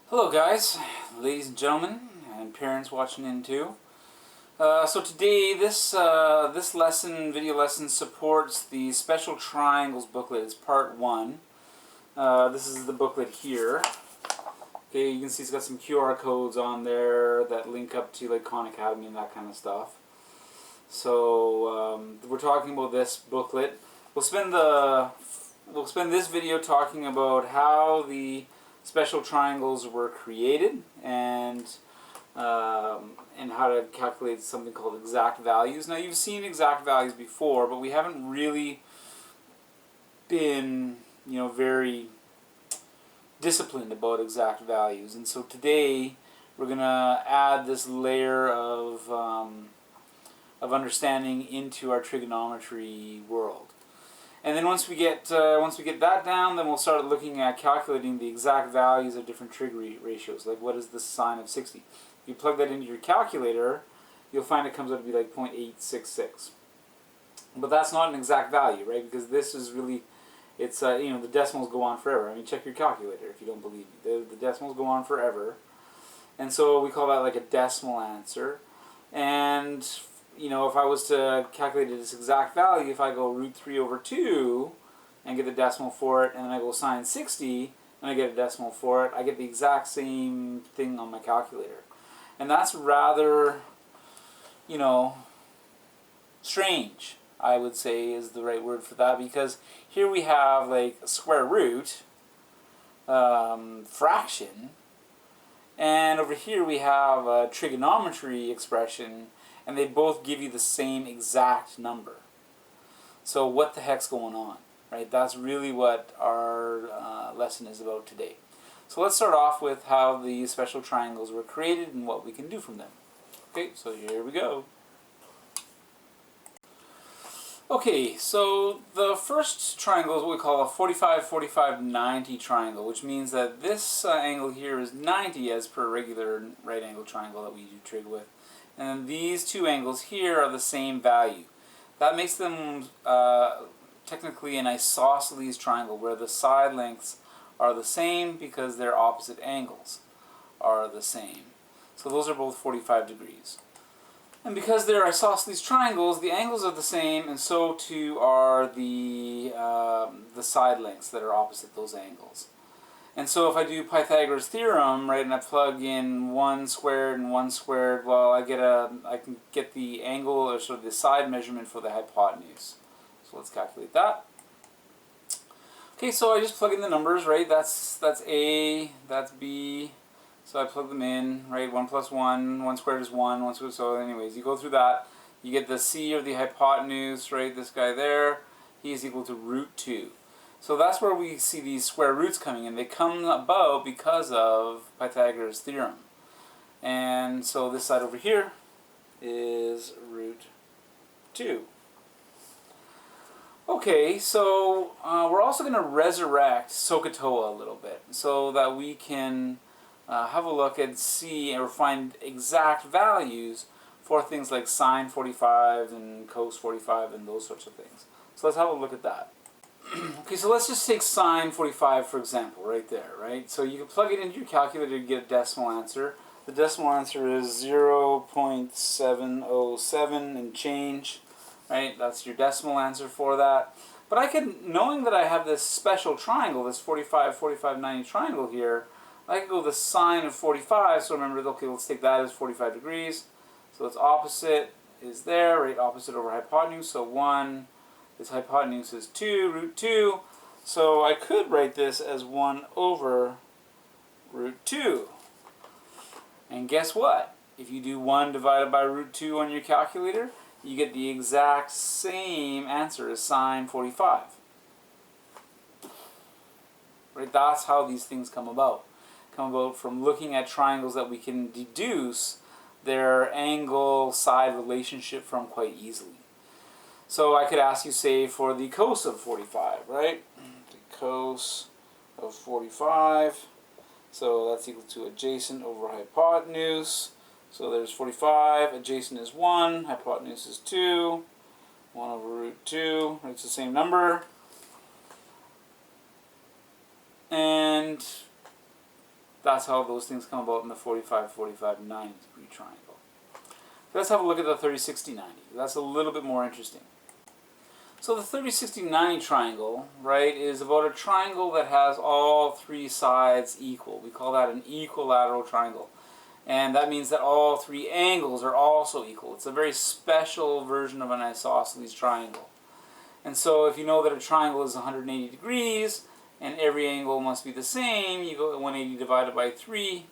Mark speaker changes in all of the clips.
Speaker 1: Hello guys, ladies and gentlemen, and parents watching in too. So today this video lesson supports the Special Triangles booklet. It's part 1. This is the booklet here. Okay, you can see it's got some QR codes on there that link up to like Khan Academy and that kind of stuff. So we're talking about this booklet. We'll spend this video talking about how the special triangles were created and how to calculate something called exact values. Now you've seen exact values before, but we haven't really been, very disciplined about exact values. And so today we're gonna add this layer of understanding into our trigonometry world. And then once we get that down, then we'll start looking at calculating the exact values of different trig ratios. Like, what is the sine of 60? If you plug that into your calculator, you'll find it comes out to be like 0.866. But that's not an exact value, right? Because this is really, it's the decimals go on forever. I mean, check your calculator if you don't believe me. The decimals go on forever, and so we call that like a decimal answer. And if I was to calculate this exact value, if I go √3/2 and get the decimal for it, and then I go sine 60 and I get a decimal for it, I get the exact same thing on my calculator. And that's rather, strange, I would say is the right word for that, because here we have like a square root, fraction, and over here we have a trigonometry expression, and they both give you the same exact number. So what the heck's going on, right? That's really what our lesson is about today. So let's start off with how the special triangles were created and what we can do from them. Okay, so here we go. Okay, so the first triangle is what we call a 45-45-90 triangle, which means that this angle here is 90 as per a regular right angle triangle that we do trig with. And these two angles here are the same value. That makes them technically an isosceles triangle, where the side lengths are the same because their opposite angles are the same. So those are both 45 degrees. And because they're isosceles triangles, the angles are the same, and so too are the side lengths that are opposite those angles. And so if I do Pythagoras Theorem, right, and I plug in 1 squared and 1 squared, well, I can get the angle, or sort of the side measurement for the hypotenuse. So let's calculate that. Okay, so I just plug in the numbers, right? That's A, that's B. So I plug them in, right? 1 plus 1, 1 squared is 1, 1 squared. So anyways, you go through that. You get the C, or the hypotenuse, right? This guy there, he is equal to √2. So that's where we see these square roots coming in. They come about because of Pythagoras Theorem. And so this side over here is √2. Okay, so we're also going to resurrect SOHCAHTOA a little bit so that we can have a look and see or find exact values for things like sine 45 and cos 45 and those sorts of things. So let's have a look at that. Okay, so let's just take sine 45 for example, right there, right? So you can plug it into your calculator to get a decimal answer. The decimal answer is 0.707 and change, right? That's your decimal answer for that. But I could, knowing that I have this special triangle, this 45-45-90 triangle here, I could go the sine of 45, so remember, okay, let's take that as 45 degrees. So its opposite is there, right? Opposite over hypotenuse, so 1. Its hypotenuse is 2, √2. So I could write this as 1 over √2. And guess what? If you do 1 divided by √2 on your calculator, you get the exact same answer as sine 45. Right? That's how these things come about. Come about from looking at triangles that we can deduce their angle-side relationship from quite easily. So I could ask you, say, for the cos of 45, right? The cos of 45. So that's equal to adjacent over hypotenuse. So there's 45. Adjacent is 1. Hypotenuse is 2. 1 over √2. It's the same number. And that's how those things come about in the 45, 45, 90 degree triangle. So let's have a look at the 30, 60, 90. That's a little bit more interesting. So the 30, 60, 90 triangle, right, is about a triangle that has all three sides equal. We call that an equilateral triangle. And that means that all three angles are also equal. It's a very special version of an isosceles triangle. And so if you know that a triangle is 180 degrees, and every angle must be the same, you go 180 divided by 3,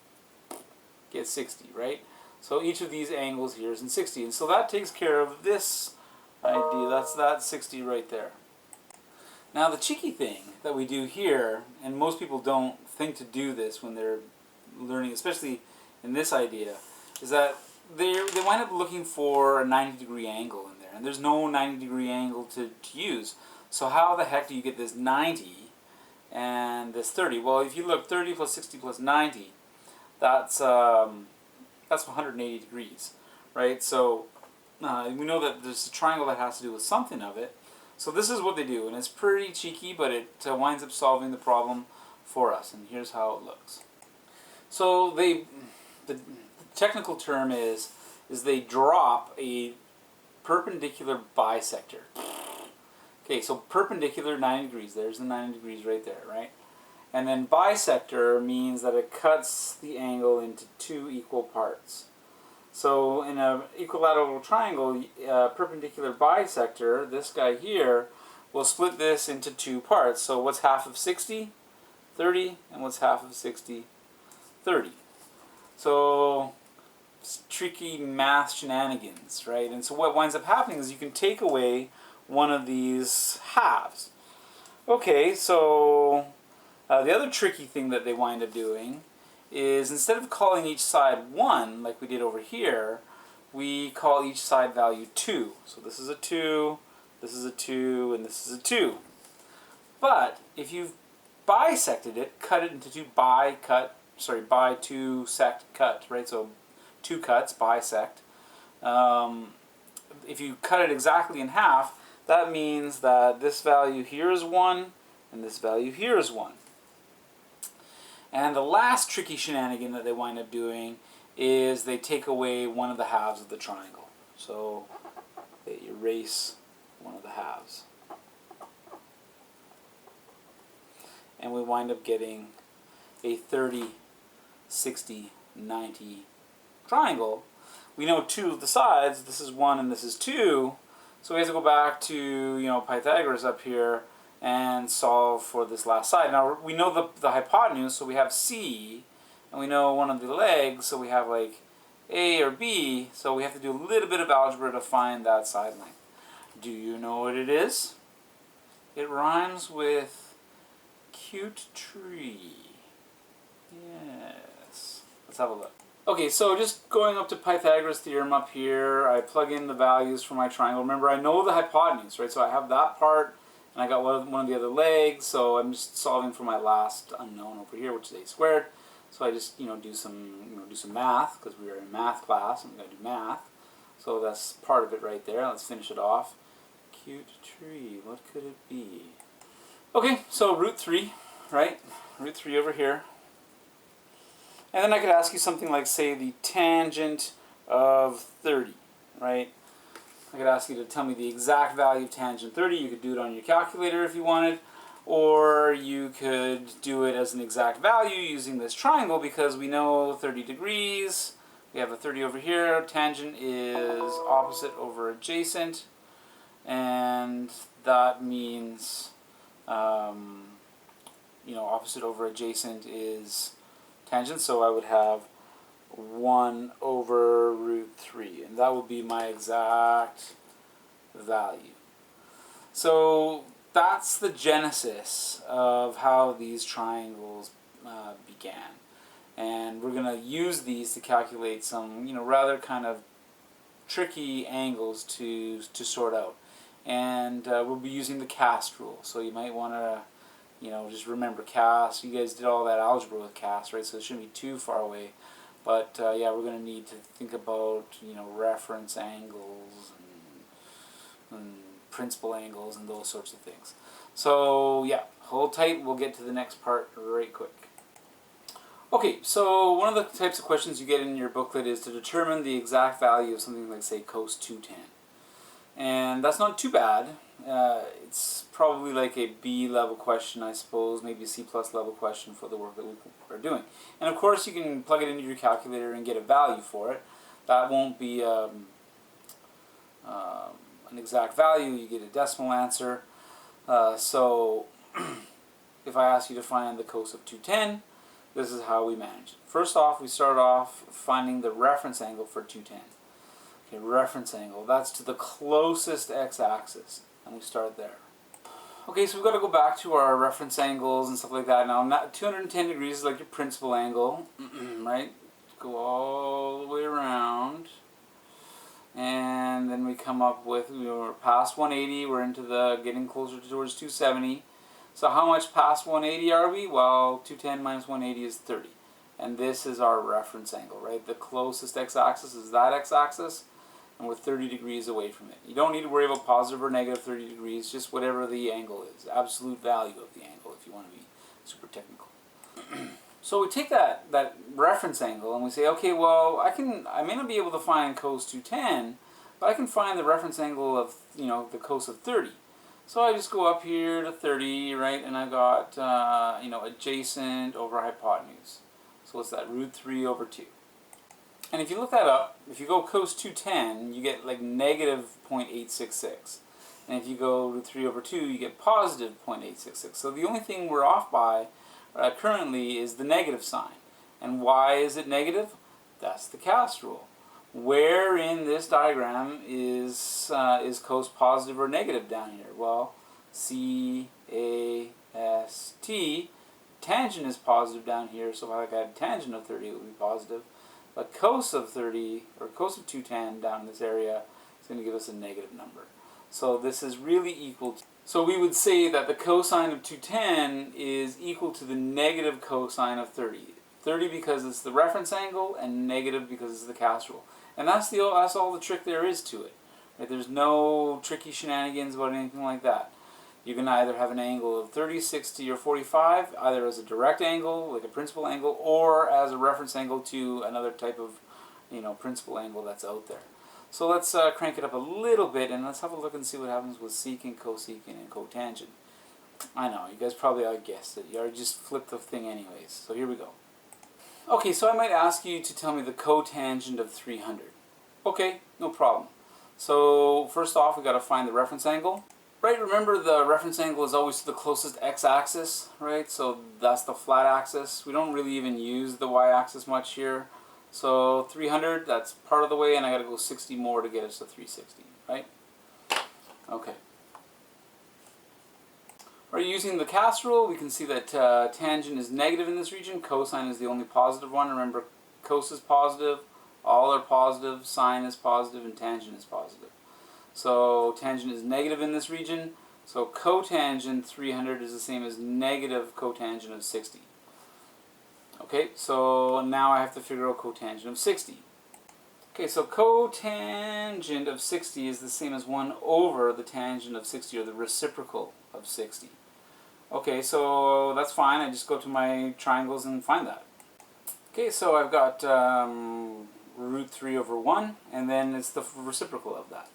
Speaker 1: get 60, right? So each of these angles here is in 60. And so that takes care of this idea. That's that 60 right there. Now the cheeky thing that we do here, and most people don't think to do this when they're learning, especially in this idea, is that they wind up looking for a 90 degree angle in there. And there's no 90 degree angle to use. So how the heck do you get this 90 and this 30? Well, if you look 30 plus 60 plus 90, that's 180 degrees, right? So we know that there's a triangle that has to do with something of it. So this is what they do, and it's pretty cheeky, but it winds up solving the problem for us. And here's how it looks. So the technical term is they drop a perpendicular bisector. Okay, so perpendicular 90 degrees. There's the 90 degrees right there, right? And then bisector means that it cuts the angle into two equal parts. So in an equilateral triangle, perpendicular bisector, this guy here, will split this into two parts. So what's half of 60? 30. And what's half of 60? 30. So it's tricky math shenanigans, right? And so what winds up happening is you can take away one of these halves. Okay, so the other tricky thing that they wind up doing is instead of calling each side 1, like we did over here, we call each side value 2. So this is a 2, this is a 2, and this is a 2. But if you've bisected it, cut it into two, bi, two, sect, cut, right? So two cuts, bisect. If you cut it exactly in half, that means that this value here is 1, and this value here is 1. And the last tricky shenanigan that they wind up doing is they take away one of the halves of the triangle. So they erase one of the halves. And we wind up getting a 30, 60, 90 triangle. We know two of the sides, this is 1 and this is 2, so we have to go back to Pythagoras up here and solve for this last side. Now we know the hypotenuse, so we have C, and we know one of the legs, so we have like A or B, so we have to do a little bit of algebra to find that side length. Do you know what it is? It rhymes with cute tree. Yes. Let's have a look. Okay, so just going up to Pythagoras Theorem up here, I plug in the values for my triangle. Remember, I know the hypotenuse, right? So I have that part, and I got one of the other legs, so I'm just solving for my last unknown over here, which is a squared. So I just do some math, because we are in math class and we got to do math. So that's part of it right there. Let's finish it off. Cute tree, what could it be? Okay, so root 3, right? Root 3 over here. And then I could ask you something like, say, the tangent of 30, right? I could ask you to tell me the exact value of tangent 30. You could do it on your calculator if you wanted, or you could do it as an exact value using this triangle, because we know 30 degrees. We have a 30 over here. Tangent is opposite over adjacent, and that means, opposite over adjacent is tangent, so I would have 1 over root 3, and that would be my exact value. So that's the genesis of how these triangles began, and we're going to use these to calculate some rather kind of tricky angles to sort out, and we'll be using the cast rule. So you might want to just remember cast. You guys did all that algebra with cast, right? So it shouldn't be too far away. But yeah, we're going to need to think about reference angles and principal angles and those sorts of things. So yeah, hold tight. We'll get to the next part right quick. Okay, so one of the types of questions you get in your booklet is to determine the exact value of something like, say, cos 2tan. And that's not too bad. It's probably like a B level question, I suppose, maybe a C plus level question for the work that we are doing. And of course you can plug it into your calculator and get a value for it. That won't be an exact value, you get a decimal answer. So if I ask you to find the cos of 2tan, this is how we manage it. First off, we start off finding the reference angle for 2tan. Okay, reference angle, that's to the closest x-axis, and we start there. Okay, so we've got to go back to our reference angles and stuff like that. Now, 210 degrees is like your principal angle, right? Go all the way around, and then we come up with, we're past 180, we're into the getting closer towards 270. So how much past 180 are we? Well, 210 minus 180 is 30. And this is our reference angle, right? The closest x-axis is that x-axis, and we're 30 degrees away from it. You don't need to worry about positive or negative 30 degrees, just whatever the angle is, absolute value of the angle if you want to be super technical. So we take that reference angle and we say, okay, well, I may not be able to find cos 210, but I can find the reference angle of, the cos of 30. So I just go up here to 30, right, and I got, adjacent over hypotenuse. So what's that? Root 3 over 2. And if you look that up, if you go cos 210, you get like negative 0.866. And if you go root 3 over 2, you get positive 0.866. So the only thing we're off by currently is the negative sign. And why is it negative? That's the cast rule. Where in this diagram is cos positive or negative down here? Well, C-A-S-T, tangent is positive down here, so if I had tangent of 30 it would be positive. But cos of 30, or cos of 2tan down in this area is going to give us a negative number. So this is really equal to, so we would say that the cosine of 2tan is equal to the negative cosine of 30. 30 because it's the reference angle, and negative because it's the cast rule. And that's all the trick there is to it. Right? There's no tricky shenanigans about anything like that. You can either have an angle of 30, 60, or 45, either as a direct angle, like a principal angle, or as a reference angle to another type of, principal angle that's out there. So let's crank it up a little bit, and let's have a look and see what happens with secant, cosecant, and cotangent. I know, you guys probably guessed it. You already just flipped the thing anyways. So here we go. Okay, so I might ask you to tell me the cotangent of 300. Okay, no problem. So first off, we got to find the reference angle. Right, remember the reference angle is always to the closest x-axis, right? So that's the flat axis. We don't really even use the y-axis much here. So 300, that's part of the way, and I got to go 60 more to get us to 360, right? Okay. Right, using the cast rule, we can see that tangent is negative in this region. Cosine is the only positive one. Remember, cos is positive, all are positive, sine is positive, and tangent is positive. So tangent is negative in this region. So cotangent 300 is the same as negative cotangent of 60. Okay, so now I have to figure out cotangent of 60. Okay, so cotangent of 60 is the same as 1 over the tangent of 60, or the reciprocal of 60. Okay, so that's fine. I just go to my triangles and find that. Okay, so I've got root 3 over 1, and then it's the reciprocal of that.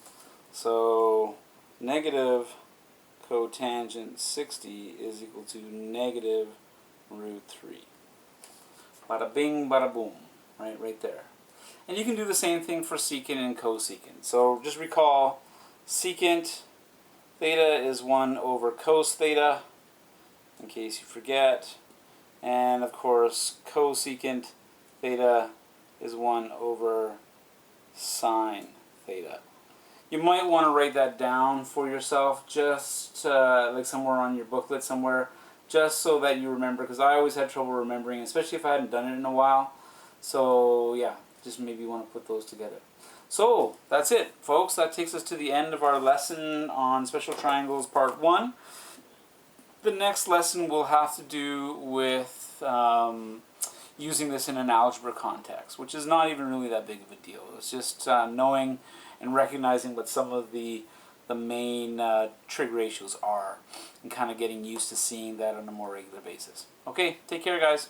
Speaker 1: So negative cotangent 60 is equal to negative root 3. Bada bing, bada boom. Right there. And you can do the same thing for secant and cosecant. So just recall, secant theta is 1 over cos theta, in case you forget. And of course, cosecant theta is 1 over sine theta. You might want to write that down for yourself, just like somewhere on your booklet somewhere, just so that you remember, because I always had trouble remembering, especially if I hadn't done it in a while. So yeah, just maybe you want to put those together. So that's it, folks. That takes us to the end of our lesson on special triangles part 1. The next lesson will have to do with using this in an algebra context, which is not even really that big of a deal. It's just knowing and recognizing what some of the main trig ratios are, and kind of getting used to seeing that on a more regular basis. Okay, take care, guys.